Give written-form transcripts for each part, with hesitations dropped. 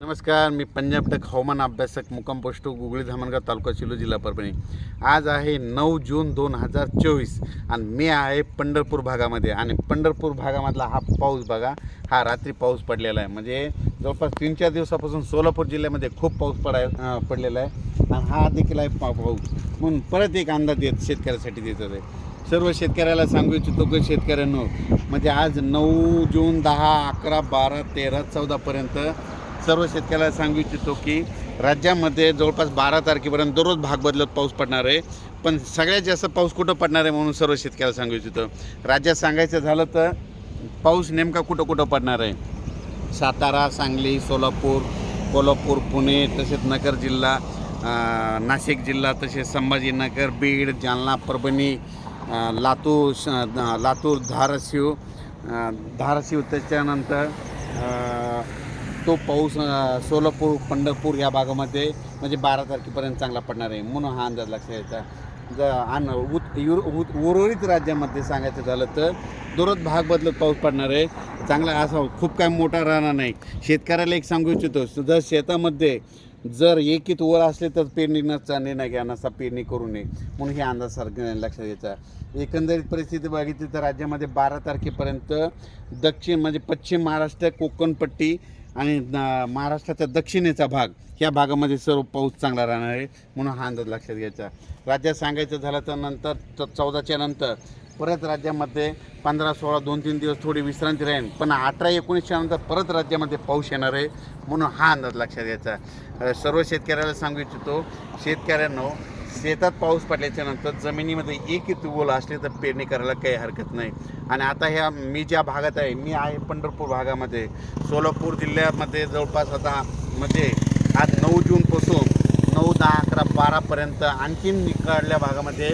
नमस्कार, मी पंजाब टक हवामान अभ्यासक मुक्काम पोस्ट गुगळी धामणगाव तालुका शिलो जिल्हा परभणी। आज आहे 9 जून 2024 आणि मी आहे पंढरपूर भागामध्ये आणि पंढरपूर भागामधला हा पाऊस बघा, हा रात्री पाऊस पडलेला आहे। म्हणजे जवळपास 3-4 दिवसापासून सोलापूर जिल्ह्यामध्ये खूप पाऊस पडलेला आहे आणि हा देखील आहे पाऊस म्हणून परत एक अंदाज शेतकऱ्यासाठी देत आहे। सर्व शेतकऱ्याला सांगू इच्छितो की शेतकऱ्यांनो, म्हणजे आज 9 जून 10, 11, 12, 13, 14 पर्यंत सर्व शेतकऱ्याला सांगू इच्छितो की राज्यामध्ये जवळपास 12 तारखेपर्यंत दररोज भाग बदलत पाऊस पडणार आहे। पण सगळ्यात जास्त पाऊस कुठं पडणार आहे म्हणून सर्व शेतकऱ्याला सांगू इच्छितो। राज्यात सांगायचं झालं तर पाऊस नेमका कुठं कुठं पडणार आहे, सातारा, सांगली, सोलापूर, कोल्हापूर, पुणे, तसेच नगर जिल्हा, नाशिक जिल्हा, तसेच संभाजीनगर, बीड, जालना, परभणी, लातूर, धाराशिव त्याच्यानंतर तो पाऊस सोलापूर, पंढरपूर या भागामध्ये म्हणजे 12 तारखेपर्यंत चांगला पडणार आहे म्हणून हा अंदाज लक्षात घ्यायचा। उर्वरित राज्यामध्ये सांगायचं झालं तर दररोज भाग बदलत पाऊस पडणार आहे। चांगला असा खूप काय मोठा राहणार नाही। शेतकऱ्याला एक सांगू इच्छितो, जर शेतामध्ये जर एकीत ओळ असले तर पेरणीचा निर्णय घ्या, नसा पेरणी करू नये म्हणून हे अंदाज सारखं लक्षात घ्यायचा। एकंदरीत परिस्थिती बघितली तर राज्यामध्ये 12 तारखेपर्यंत दक्षिण म्हणजे पश्चिम महाराष्ट्र, कोकणपट्टी आणि महाराष्ट्राचा दक्षिणेचा भाग या भागामध्ये सर्व पाऊस चांगला राहणार आहे म्हणून हा अंदाज लक्षात घ्यायचा। राज्यात सांगायचं झालं तर नंतर 14च्या नंतर परत राज्यामध्ये 15, 16, 2-3 दिवस थोडी विश्रांती राहील, पण 18, 19च्या नंतर परत राज्यामध्ये पाऊस येणार आहे म्हणून हा अंदाज लक्षात घ्यायचा। सर्व शेतकऱ्याला सांगू इच्छितो, शेतकऱ्यांनो, शेतात पाऊस पडल्याच्या नंतर जमिनीमध्ये एक ओल असले तर पेरणी करायला काही हरकत नाही। आणि आता मी ज्या भागात आहे, मी आहे पंढरपूर भागामध्ये, सोलापूर जिल्ह्यामध्ये जवळपास आता म्हणजे आज 9 जूनपासून 9, 10, 11, 12पर्यंत आणखीन निकडल्या भागामध्ये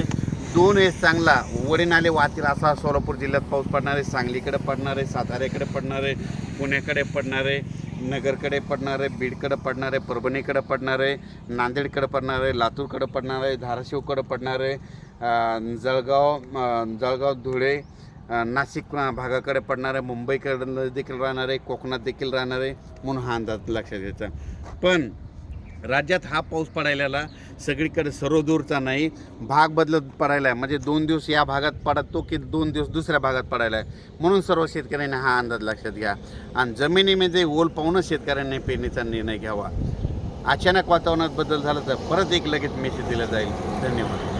2 वेळेस चांगला वडे नाले वाहतील असा सोलापूर जिल्ह्यात पाऊस पडणार आहे। सांगलीकडे पडणार आहे, साताऱ्याकडे पडणार आहे, पुण्याकडे पडणार आहे, नगरकडे पडणार आहे, बीडकडे पडणार आहे, परभणीकडे पडणार आहे, नांदेडकडे पडणार आहे, लातूरकडे पडणार आहे, धाराशिवकडे पडणार आहे, जळगाव, धुळे, नाशिक भागाकडे पडणार आहे, मुंबईकडे देखील राहणार आहे, कोकणात देखील राहणार आहे म्हणून हा अंदाज लक्षात घ्यायचा। पण राज्यात हा पाऊस पडायला सगळीकडे सर्वदूरचा नाही, भाग बदलत पडायला आहे। म्हणजे 2 दिवस या भागात पडतो की 2 दिवस दुसऱ्या भागात पडायला आहे म्हणून सर्व शेतकऱ्यांनी हा अंदाज लक्षात घ्या आणि जमिनीमध्ये ओल पाहूनच शेतकऱ्यांनी पेरणीचा निर्णय घ्यावा। अचानक वातावरणात बदल झाला तर परत एक लगेच मेसेज दिला जाईल। धन्यवाद।